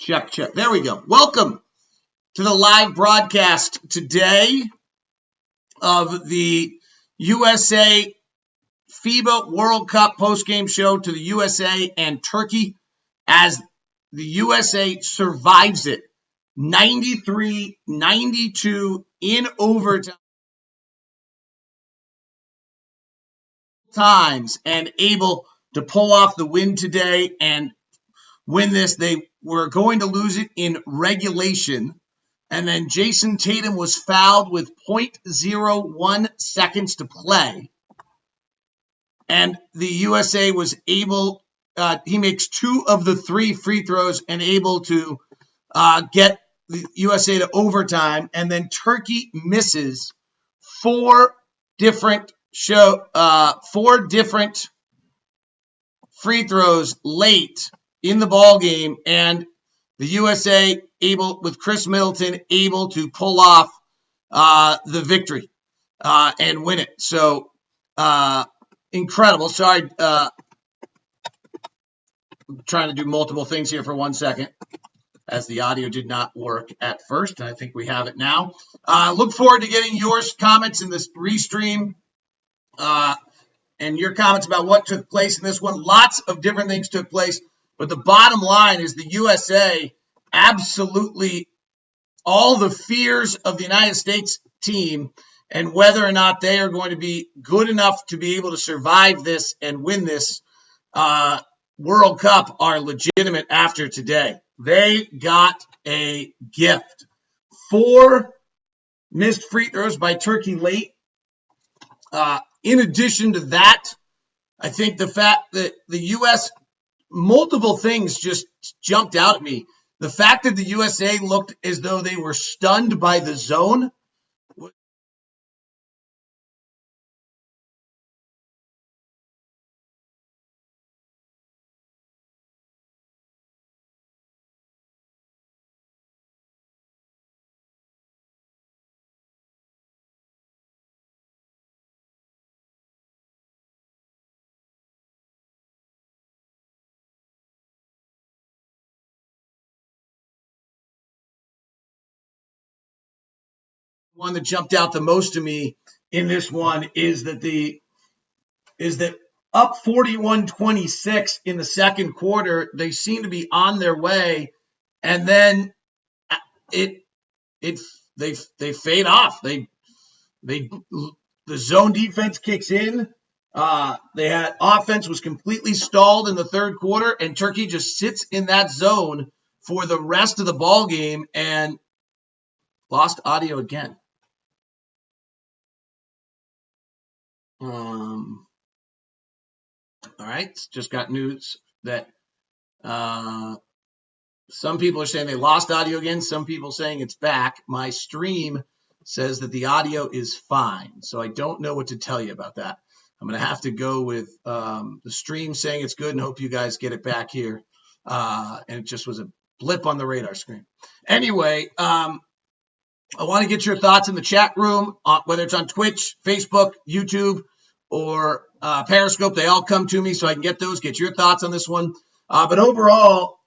Check. There we go. Welcome to the live broadcast today of the USA FIBA World Cup postgame show to the USA and Turkey as the USA survives it 93-92 in overtime times and able to pull off the win today and win this. They were going to lose it in regulation. And then Jason Tatum was fouled with .01 seconds to play. And the USA was able, he makes 2 of the 3 free throws and able to get the USA to overtime. And then Turkey misses 4 different free throws late in the ball game, and the USA able, with Chris Middleton, able to pull off the victory and win it. So incredible. Sorry, I'm trying to do multiple things here for 1 second, as the audio did not work at first, and I think we have it now. Look forward to getting your comments in this restream and your comments about what took place in this one. Lots of different things took place. But the bottom line is the USA absolutely, all the fears of the United States team and whether or not they are going to be good enough to be able to survive this and win this World Cup are legitimate after today. They got a gift. 4 missed free throws by Turkey late. In addition to that, I think the fact that the U.S., multiple things just jumped out at me. The fact that the USA looked as though they were stunned by the zone. One that jumped out the most to me in this one is that up 41-26 in the second quarter, they seem to be on their way, and then they fade off. The zone defense kicks in. They had offense was completely stalled in the third quarter, and Turkey just sits in that zone for the rest of the ball game and lost audio again. All right, just got news that some people are saying they lost audio again. Some people saying it's back. My stream says that the audio is fine, so I don't know what to tell you about that. I'm going to have to go with the stream saying it's good and hope you guys get it back here. And it just was a blip on the radar screen. Anyway, I want to get your thoughts in the chat room, whether it's on Twitch, Facebook, YouTube, or Periscope. They all come to me so I can get your thoughts on this one. But overall,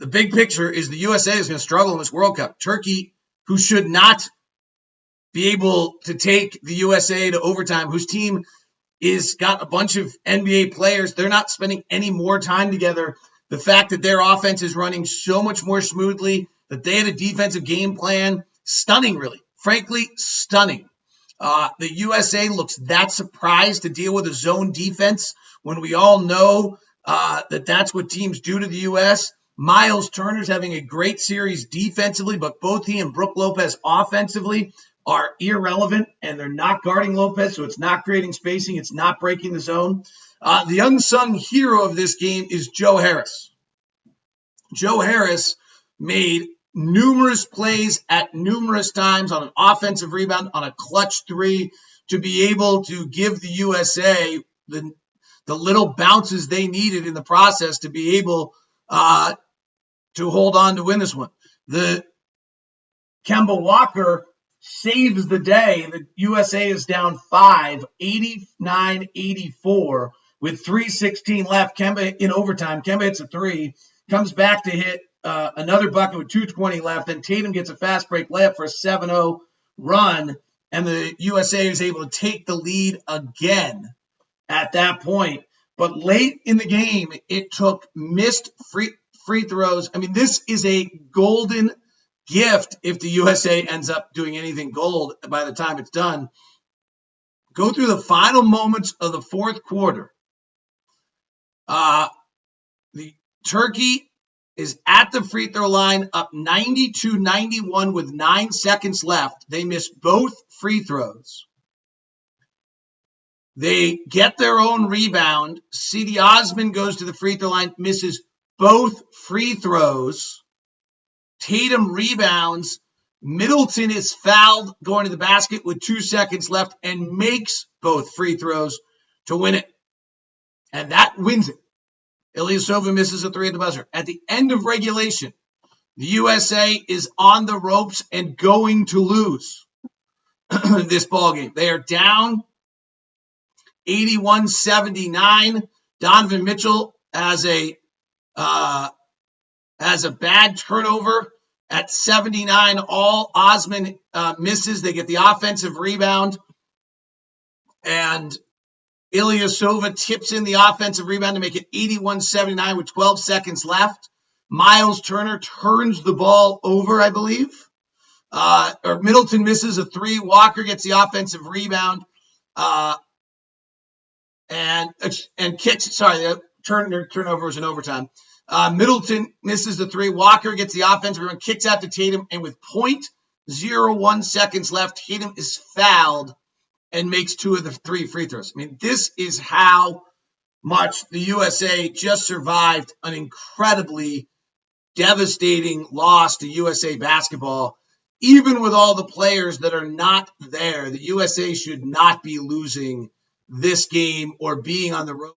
the big picture is the USA is going to struggle in this World Cup. Turkey, who should not be able to take the USA to overtime, whose team is got a bunch of NBA players, they're not spending any more time together. The fact that their offense is running so much more smoothly, that they had a defensive game plan, stunning, really. Frankly, stunning. The USA looks that surprised to deal with a zone defense when we all know that that's what teams do to the U.S. Miles Turner's having a great series defensively, but both he and Brook Lopez offensively are irrelevant, and they're not guarding Lopez, so it's not creating spacing. It's not breaking the zone. The unsung hero of this game is Joe Harris. Joe Harris made numerous plays at numerous times on an offensive rebound, on a clutch 3, to be able to give the USA the little bounces they needed in the process to be able to hold on to win this one. The Kemba Walker saves the day. The USA is down 5, 89-84 with 3:16 left. Kemba in overtime. Kemba hits a 3, comes back to hit another bucket with 2:20 left. Then Tatum gets a fast break layup for a 7-0 run, and the USA is able to take the lead again at that point. But late in the game, it took missed free throws. I mean, this is a golden gift if the USA ends up doing anything gold by the time it's done. Go through the final moments of the fourth quarter. The Turkey is at the free throw line up 92-91 with 9 seconds left. They miss both free throws. They get their own rebound. Cedi Osman goes to the free throw line, misses both free throws. Tatum rebounds. Middleton is fouled going to the basket with 2 seconds left and makes both free throws to win it. And that wins it. Ilyasova misses a 3 at the buzzer. At the end of regulation, the USA is on the ropes and going to lose this ball game. They are down 81-79. Donovan Mitchell has a bad turnover at 79 all. Osman misses. They get the offensive rebound. And Ilyasova tips in the offensive rebound to make it 81-79 with 12 seconds left. Miles Turner turns the ball over, I believe. Or Middleton misses a 3. Walker gets the offensive rebound. And kicks. Sorry, the turnover was in overtime. Middleton misses the 3. Walker gets the offensive rebound, kicks out to Tatum, and with 0.01 seconds left, Tatum is fouled and makes 2 of the 3 free throws. I mean, this is how much the USA just survived an incredibly devastating loss to USA basketball. Even with all the players that are not there, the USA should not be losing this game or being on the road.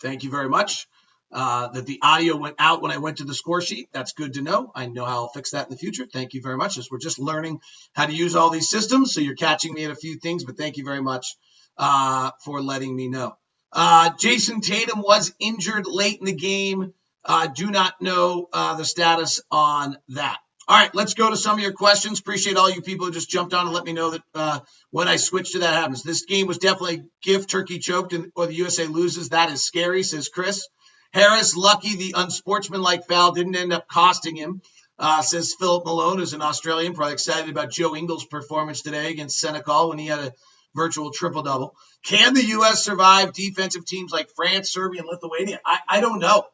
Thank you very much. That the audio went out when I went to the score sheet. That's good to know. I know how I'll fix that in the future. Thank you very much. We're just learning how to use all these systems, so you're catching me at a few things, but thank you very much for letting me know. Jason Tatum was injured late in the game. Do not know the status on that. All right, let's go to some of your questions. Appreciate all you people who just jumped on and let me know that when I switch to that happens. This game was definitely give Turkey choked or the USA loses. That is scary, says Chris. Harris, lucky the unsportsmanlike foul didn't end up costing him, says Philip Malone, who's an Australian, probably excited about Joe Ingles' performance today against Senegal when he had a virtual triple-double. Can the U.S. survive defensive teams like France, Serbia, and Lithuania? I don't know.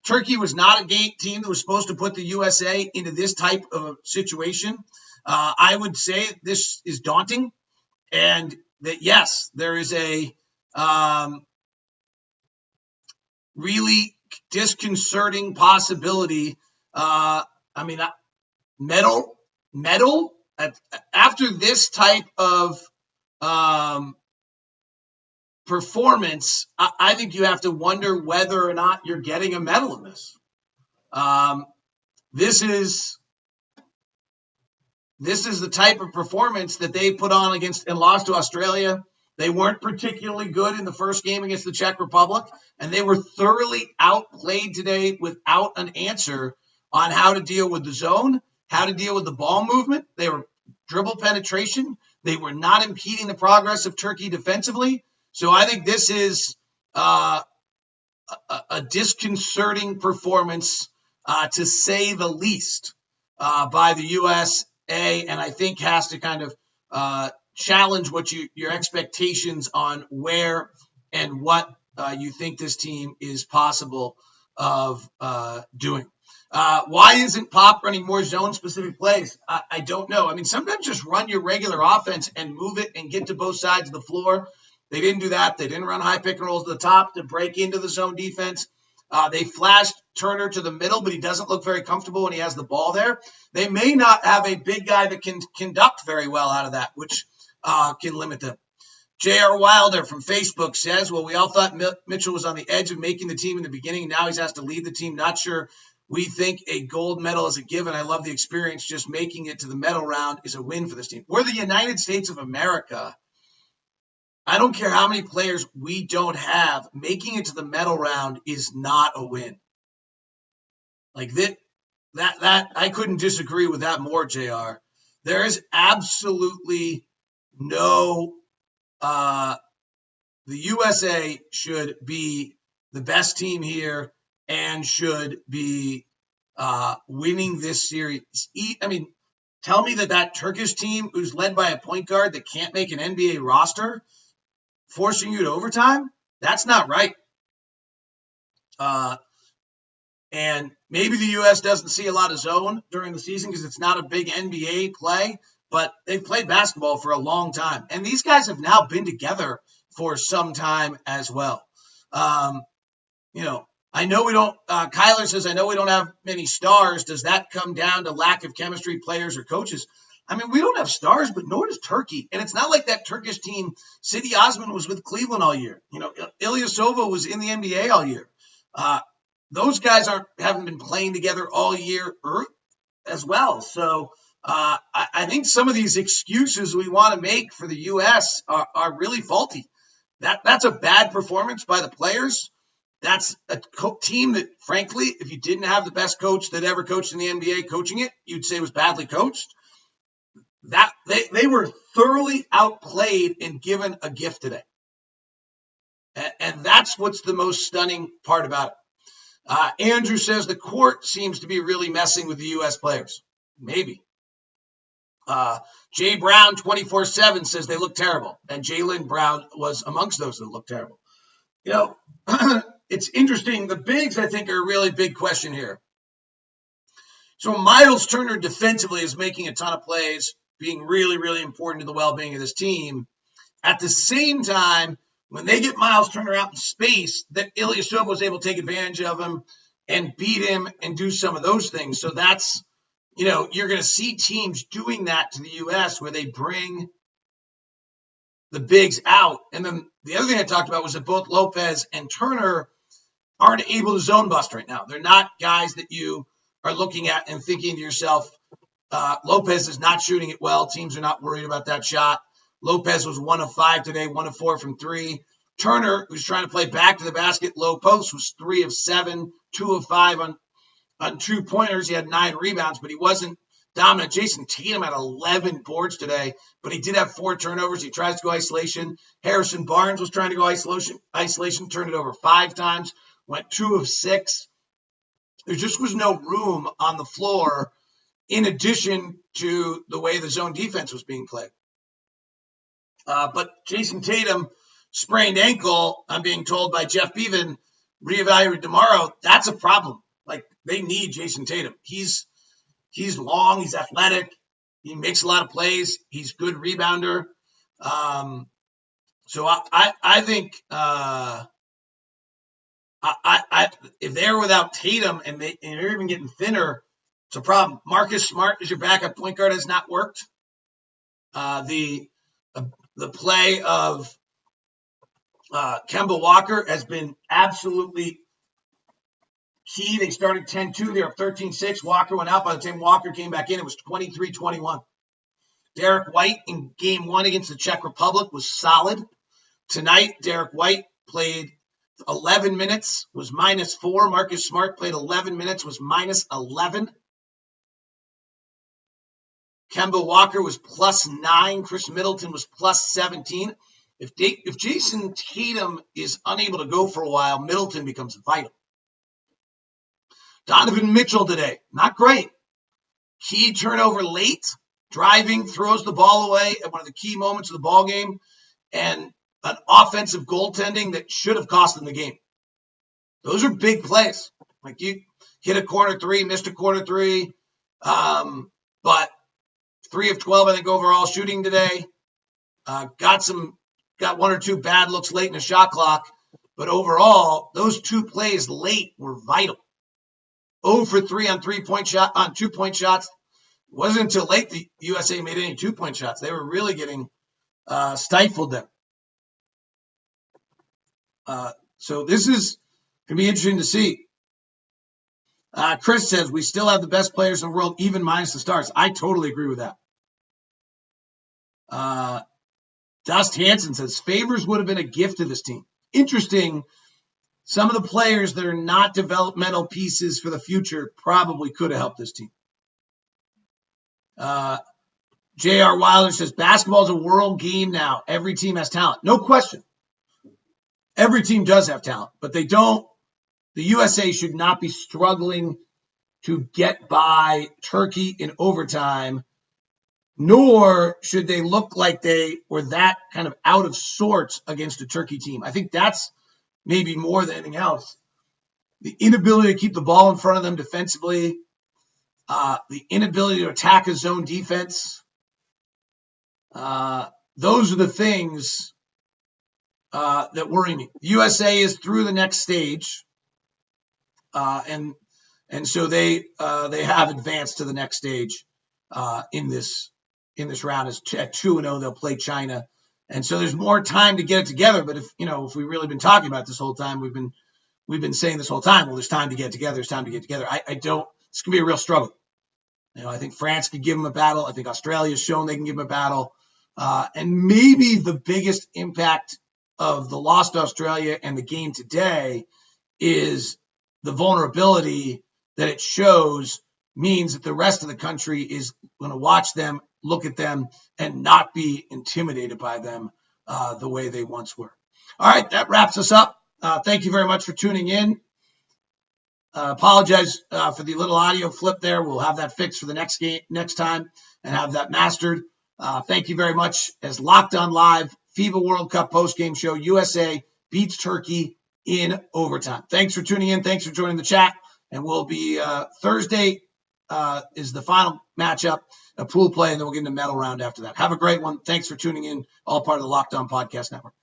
Turkey was not a team that was supposed to put the USA into this type of situation. I would say this is daunting, and that, yes, there is a really disconcerting possibility. Medal after this type of performance, I think you have to wonder whether or not you're getting a medal in this. This is the type of performance that they put on against and lost to Australia They weren't particularly good in the first game against the Czech Republic, and they were thoroughly outplayed today without an answer on how to deal with the zone, how to deal with the ball movement. They were dribble penetration. They were not impeding the progress of Turkey defensively. So I think this is a disconcerting performance, to say the least, by the USA, and I think has to kind of challenge what your expectations on where and what you think this team is possible of doing. Why isn't Pop running more zone-specific plays? I don't know. I mean, sometimes just run your regular offense and move it and get to both sides of the floor. They didn't do that. They didn't run high pick and rolls to the top to break into the zone defense. They flashed Turner to the middle, but he doesn't look very comfortable when he has the ball there. They may not have a big guy that can conduct very well out of that, which can limit them. J.R. Wilder from Facebook says, well, we all thought Mitchell was on the edge of making the team in the beginning, and now he's asked to lead the team. Not sure we think a gold medal is a given. I love the experience. Just making it to the medal round is a win for this team. We're the United States of America. I don't care how many players we don't have. Making it to the medal round is not a win. Like that I couldn't disagree with that more, JR. There is absolutely no the USA should be the best team here and should be winning this series. I mean, tell me that Turkish team who's led by a point guard that can't make an NBA roster, forcing you to overtime, that's not right. And maybe the U.S. doesn't see a lot of zone during the season because it's not a big NBA play, but they've played basketball for a long time. And these guys have now been together for some time as well. I know we don't, Kyler says, I know we don't have many stars. Does that come down to lack of chemistry, players, or coaches? I mean, we don't have stars, but nor does Turkey. And it's not like that Turkish team, Cedi Osman was with Cleveland all year. Ilyasova was in the NBA all year. Those guys haven't been playing together all year as well. So I think some of these excuses we want to make for the U.S. are really faulty. That's a bad performance by the players. That's a team that, frankly, if you didn't have the best coach that ever coached in the NBA coaching it, you'd say was badly coached. That they were thoroughly outplayed and given a gift today. And that's what's the most stunning part about it. Andrew says the court seems to be really messing with the U.S. players. Maybe. Jay Brown 24/7 says they look terrible. And Jaylen Brown was amongst those that looked terrible. It's interesting. The bigs, I think, are a really big question here. So Miles Turner defensively is making a ton of plays, being really, really important to the well-being of this team. At the same time, when they get Miles Turner out in space, that Ilyasova was able to take advantage of him and beat him and do some of those things. So that's, you're going to see teams doing that to the U.S. where they bring the bigs out. And then the other thing I talked about was that both Lopez and Turner aren't able to zone bust right now. They're not guys that you are looking at and thinking to yourself, Lopez is not shooting it well. Teams are not worried about that shot. Lopez was 1 of 5 today, 1 of 4 from 3. Turner, who's trying to play back to the basket, low post, was 3 of 7, 2 of 5 on 2-pointers. He had 9 rebounds, but he wasn't dominant. Jason Tatum had 11 boards today, but he did have 4 turnovers. He tries to go isolation. Harrison Barnes was trying to go isolation, turned it over 5 times, went 2 of 6. There just was no room on the floor in addition to the way the zone defense was being played. But Jason Tatum sprained ankle, I'm being told by Jeff Beaven, reevaluated tomorrow. That's a problem. Like, they need Jason Tatum. He's long, he's athletic, he makes a lot of plays, he's a good rebounder. So I think if they're without Tatum and they're even getting thinner, it's a problem. Marcus Smart as your backup point guard has not worked. The play of Kemba Walker has been absolutely key. They started 10-2. They were 13-6. Walker went out. By the time Walker came back in, it was 23-21. Derek White in game 1 against the Czech Republic was solid. Tonight, Derek White played 11 minutes, was -4. Marcus Smart played 11 minutes, was -11. Kemba Walker was +9. Chris Middleton was +17. If Jason Tatum is unable to go for a while, Middleton becomes vital. Donovan Mitchell today, not great. Key turnover late, driving, throws the ball away at one of the key moments of the ball game, and an offensive goaltending that should have cost them the game. Those are big plays. Like you hit a corner three, missed a corner three, but 3 of 12, I think, overall shooting today. Got 1 or 2 bad looks late in the shot clock, but overall, those 2 plays late were vital. 0 for 3 on 3-point shot on 2-point shots. It wasn't until late the USA made any 2-point shots. They were really getting stifled there. So this is going to be interesting to see. Chris says, we still have the best players in the world, even minus the stars. I totally agree with that. Dust Hansen says, Favors would have been a gift to this team. Interesting. Some of the players that are not developmental pieces for the future probably could have helped this team. J.R. Wilder says, basketball is a world game now. Every team has talent. No question. Every team does have talent, but they don't. The USA should not be struggling to get by Turkey in overtime, nor should they look like they were that kind of out of sorts against a Turkey team. I think that's maybe more than anything else. The inability to keep the ball in front of them defensively, the inability to attack a zone defense, those are the things that worry me. The USA is through the next stage, and so they have advanced to the next stage in this round. As at 2-0, they'll play China, and so there's more time to get it together. But if we really been talking about this whole time, we've been saying this whole time, well, there's time to get together. There's time to get together. I don't. It's gonna be a real struggle. I think France could give them a battle. I think Australia's shown they can give them a battle, and maybe the biggest impact of the loss to Australia and the game today is the vulnerability that it shows means that the rest of the country is going to watch them, look at them, and not be intimidated by them the way they once were. All right, that wraps us up. Thank you very much for tuning in. Apologize for the little audio flip there. We'll have that fixed for the next time and have that mastered. Thank you very much. As Locked On Live, FIBA World Cup postgame show, USA beats Turkey in overtime. Thanks for tuning in. Thanks for joining the chat. And we'll be Thursday is the final matchup, a pool play, and then we'll get into medal round after that. Have a great one. Thanks for tuning in. All part of the Locked On Podcast Network.